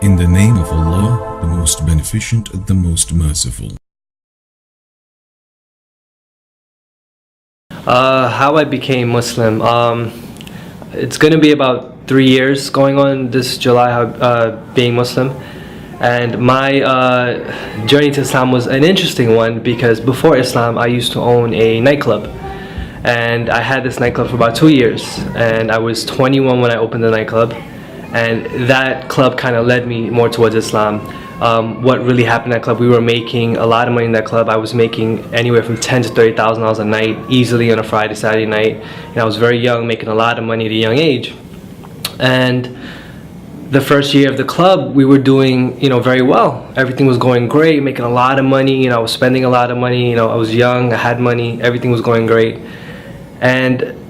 In the name of Allah, the most beneficent, the most merciful. How I became Muslim. It's going to be about 3 years going on this July, being Muslim. And my journey to Islam was an interesting one because before Islam I used to own a nightclub. And I had this nightclub for about 2 years. And I was 21 when I opened the nightclub. And that club kind of led me more towards Islam. What really happened in that club, we were making a lot of money in that club. I was making anywhere from $10,000 to $30,000 a night, easily on a Friday, Saturday night. And I was very young, making a lot of money at a young age. And the first year of the club, we were doing, very well. Everything was going great, making a lot of money. I was spending a lot of money. I was young, I had money, everything was going great. And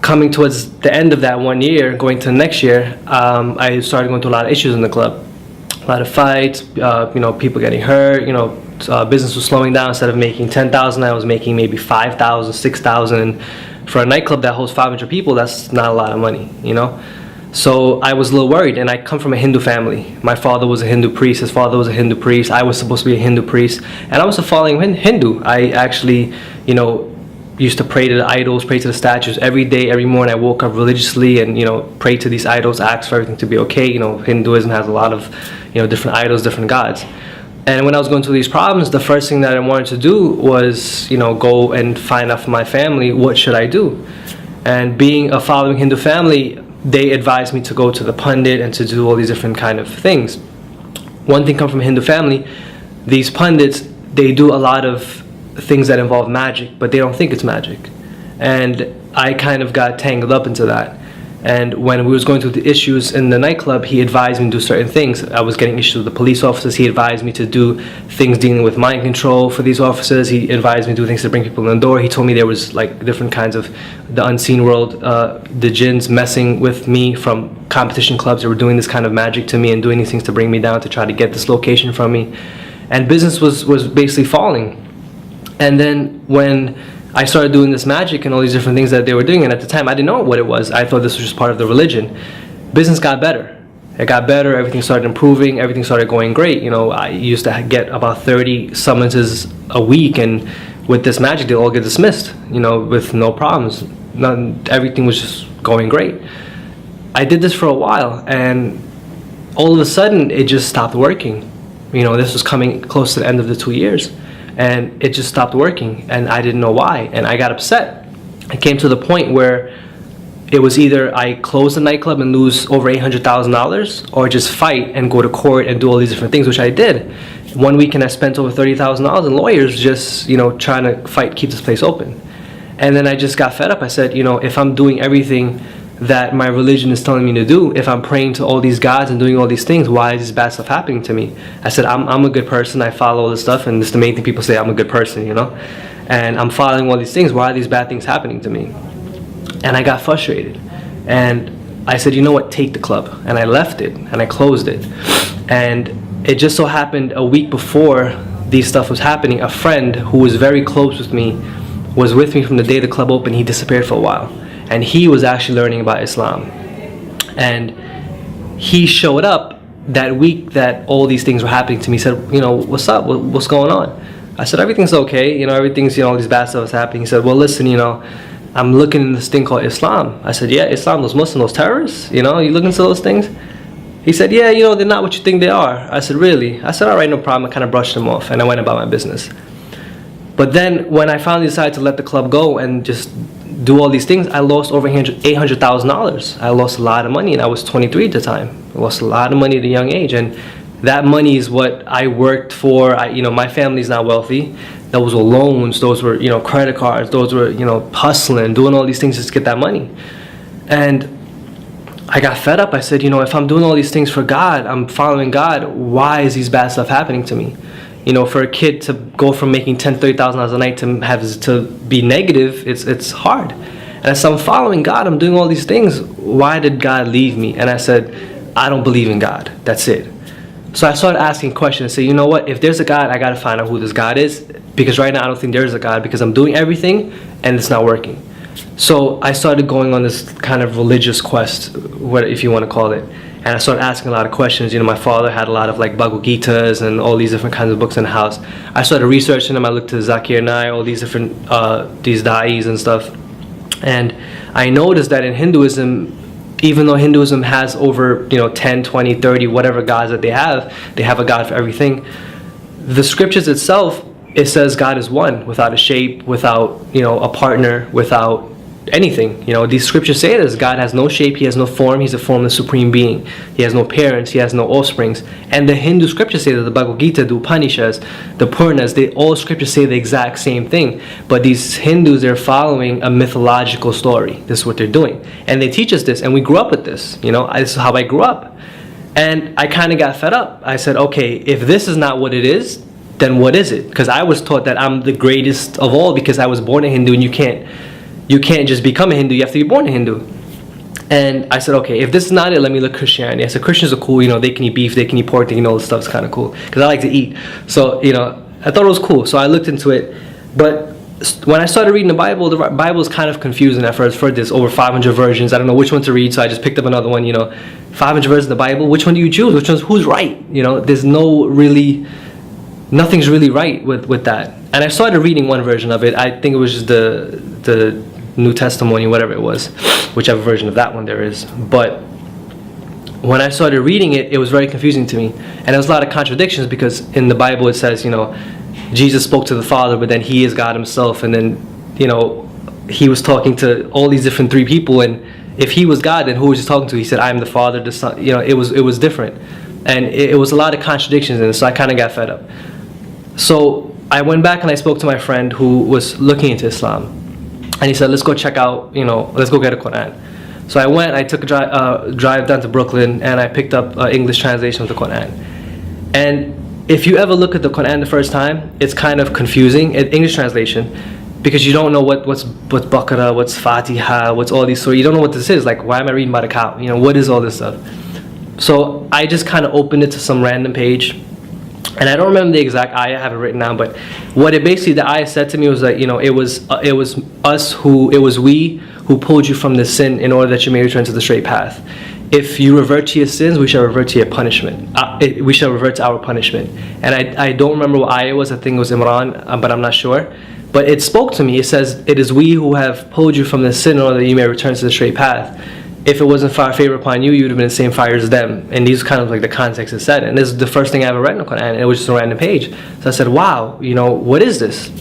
coming towards the end of that 1 year, going to the next year, I started going through a lot of issues in the club. A lot of fights, people getting hurt, business was slowing down. Instead of making 10,000, I was making maybe 5,000, 6,000. For a nightclub that holds 500 people, that's not a lot of money, So I was a little worried, and I come from a Hindu family. My father was a Hindu priest, his father was a Hindu priest, I was supposed to be a Hindu priest, and I was a following Hindu. I actually, used to pray to the idols, pray to the statues every day, every morning. I woke up religiously and prayed to these idols, asked for everything to be okay. Hinduism has a lot of different idols, different gods. And when I was going through these problems, the first thing that I wanted to do was go and find out from my family, what should I do? And being a following Hindu family, they advised me to go to the pundit and to do all these different kind of things. One thing come from a Hindu family, these pundits, they do a lot of things that involve magic, but they don't think it's magic. And I kind of got tangled up into that. And when we was going through the issues in the nightclub, he advised me to do certain things. I was getting issues with the police officers. He advised me to do things dealing with mind control for these officers. He advised me to do things to bring people in the door. He told me there was like different kinds of the unseen world, the jinns messing with me from competition clubs. They were doing this kind of magic to me and doing these things to bring me down to try to get this location from me. And business was basically falling. And then when I started doing this magic and all these different things that they were doing, and at the time I didn't know what it was. I thought this was just part of the religion. Business got better. It got better, everything started improving, everything started going great. I used to get about 30 summonses a week, and with this magic they all get dismissed, with no problems. Everything was just going great. I did this for a while, and all of a sudden it just stopped working. This was coming close to the end of the 2 years. And it just stopped working, and I didn't know why, and I got upset. It came to the point where it was either I close the nightclub and lose over $800,000, or just fight and go to court and do all these different things, which I did. One weekend I spent over $30,000 in lawyers just trying to fight, keep this place open. And then I just got fed up. I said, if I'm doing everything that my religion is telling me to do, if I'm praying to all these gods and doing all these things, why is this bad stuff happening to me? I said, I'm a good person, I follow all this stuff, and this is the main thing people say, I'm a good person, and I'm following all these things, why are these bad things happening to me? And I got frustrated, and I said, you know what, take the club. And I left it, and I closed it. And it just so happened a week before these stuff was happening, a friend who was very close with me was with me from the day the club opened. He disappeared for a while. And he was actually learning about Islam. And he showed up that week that all these things were happening to me. He said, what's up? What's going on? I said, everything's okay. Everything's, all these bad stuff is happening. He said, well, listen, I'm looking in this thing called Islam. I said, yeah, Islam, those Muslims, those terrorists, you looking into those things? He said, yeah, they're not what you think they are. I said, really? I said, all right, no problem. I kind of brushed them off, and I went about my business. But then when I finally decided to let the club go and just do all these things, I lost over $800,000. I lost a lot of money, and I was 23 at the time. I lost a lot of money at a young age, and that money is what I worked for. My family's not wealthy. Those were loans, those were credit cards, those were hustling, doing all these things just to get that money. And I got fed up. I said, if I'm doing all these things for God, I'm following God, why is these bad stuff happening to me? For a kid to go from making $10,000, $30,000 a night to be negative, it's hard. And I said, I'm following God, I'm doing all these things. Why did God leave me? And I said, I don't believe in God. That's it. So I started asking questions and say, you know what? If there's a God, I got to find out who this God is. Because right now I don't think there is a God, because I'm doing everything and it's not working. So I started going on this kind of religious quest, if you want to call it. and I started asking a lot of questions. My father had a lot of like Bhagavad Gitas and all these different kinds of books in the house. I started researching them. I looked to Zakir Naik, all these different these da'is and stuff, and I noticed that in Hinduism, even though Hinduism has over 10, 20, 30, whatever gods that they have a god for everything. The scriptures itself, it says God is one, without a shape, without a partner, without anything. These scriptures say this: God has no shape, he has no form, he's a formless supreme being. He has no parents, he has no offsprings. And the Hindu scriptures say that, the Bhagavad Gita, the Upanishads, the Puranas, all scriptures say the exact same thing. But these Hindus, they're following a mythological story. This is what they're doing. And they teach us this, and we grew up with this. This is how I grew up. And I kind of got fed up. I said, okay, if this is not what it is, then what is it? Because I was taught that I'm the greatest of all because I was born a Hindu, and you can't just become a Hindu, you have to be born a Hindu. And I said, okay, if this is not it, let me look Christianity. I said, Christians are cool, they can eat beef, they can eat pork, they can all this stuff's kind of cool. Because I like to eat. So, I thought it was cool. So I looked into it. But when I started reading the Bible is kind of confusing at first. There's over 500 versions. I don't know which one to read, so I just picked up another one, 500 versions of the Bible. Which one do you choose? Who's right? There's nothing's really right with that. And I started reading one version of it. I think it was just the New Testimony, whatever it was, whichever version of that one there is. But when I started reading it, it was very confusing to me, and there was a lot of contradictions, because in the Bible it says, Jesus spoke to the Father, but then he is God himself, and then he was talking to all these different three people, and if he was God, then who was he talking to? He said, I am the Father, the Son. It was different, and it was a lot of contradictions in it. So I kind of got fed up. So I went back and I spoke to my friend who was looking into Islam. And he said, let's go check out, let's go get a Quran. So I went, I took a drive down to Brooklyn, and I picked up an English translation of the Quran. And if you ever look at the Quran the first time, it's kind of confusing, English translation, because you don't know what's Baqarah, what's Fatiha, what's all these, so you don't know what this is. Like, why am I reading about a cow? What is all this stuff? So I just kind of opened it to some random page. And I don't remember the exact ayah, I have it written down, but what it basically, the ayah said to me was that, it was we who pulled you from the sin in order that you may return to the straight path. If you revert to your sins, we shall revert to your punishment. We shall revert to our punishment. And I don't remember what ayah it was. I think it was Imran, but I'm not sure. But it spoke to me. It says, it is we who have pulled you from the sin in order that you may return to the straight path. If it wasn't for our favor upon you, you would have been in the same fire as them. And these kind of like the context is said. And this is the first thing I ever read in the Quran, and it was just a random page. So I said, wow, what is this?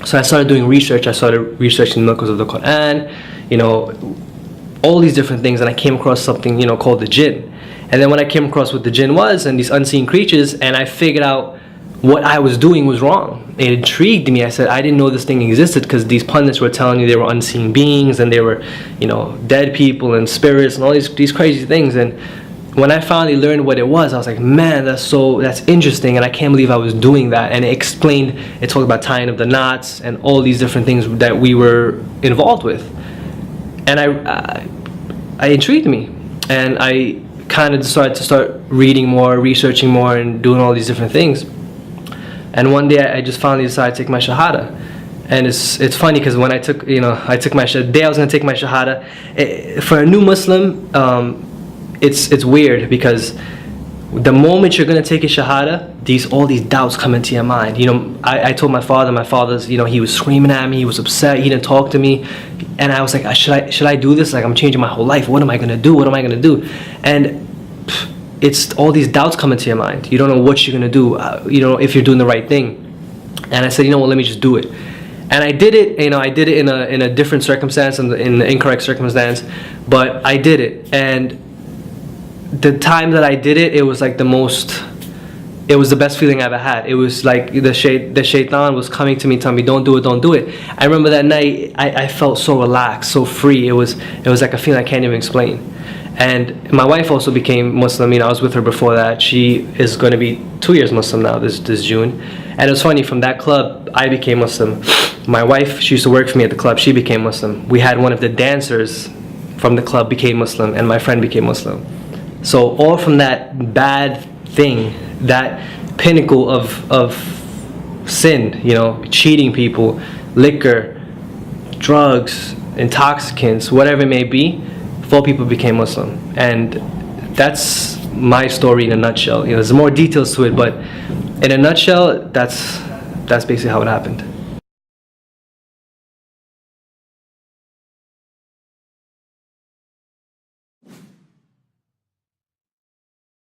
So I started doing research. I started researching the miracles of the Quran, all these different things, and I came across something, called the jinn. And then when I came across what the jinn was, and these unseen creatures, and I figured out what I was doing was wrong. It intrigued me. I said, I didn't know this thing existed, because these pundits were telling you they were unseen beings, and they were, dead people and spirits and all these crazy things. And when I finally learned what it was, I was like, man, that's interesting, and I can't believe I was doing that. And it talked about tying up the knots and all these different things that we were involved with. And I intrigued me, and I kind of decided to start reading more, researching more, and doing all these different things. And one day I just finally decided to take my Shahada. And it's funny, because when I took my Shahada, the day I was going to take my Shahada, for a new Muslim, it's weird, because the moment you're going to take a Shahada, all these doubts come into your mind. I told my father's, he was screaming at me, he was upset, he didn't talk to me. And I was like, should I do this? Like, I'm changing my whole life. What am I going to do? What am I going to do? And it's all these doubts come into your mind. You don't know what you're going to do, if you're doing the right thing. And I said, let me just do it. And I did it, I did it in a different circumstance, in the incorrect circumstance, but I did it. And the time that I did it, it was like it was the best feeling I ever had. It was like the shaitan was coming to me, telling me, don't do it. I remember that night, I felt so relaxed, so free. It was like a feeling I can't even explain. And my wife also became Muslim. I was with her before that. She is going to be 2 years Muslim now, this June. And it was funny, from that club, I became Muslim. My wife, she used to work for me at the club, she became Muslim. We had one of the dancers from the club became Muslim, and my friend became Muslim. So all from that bad thing, that pinnacle of sin, cheating people, liquor, drugs, intoxicants, whatever it may be, 4 people became Muslim. And that's my story in a nutshell. There's more details to it, but in a nutshell, that's basically how it happened.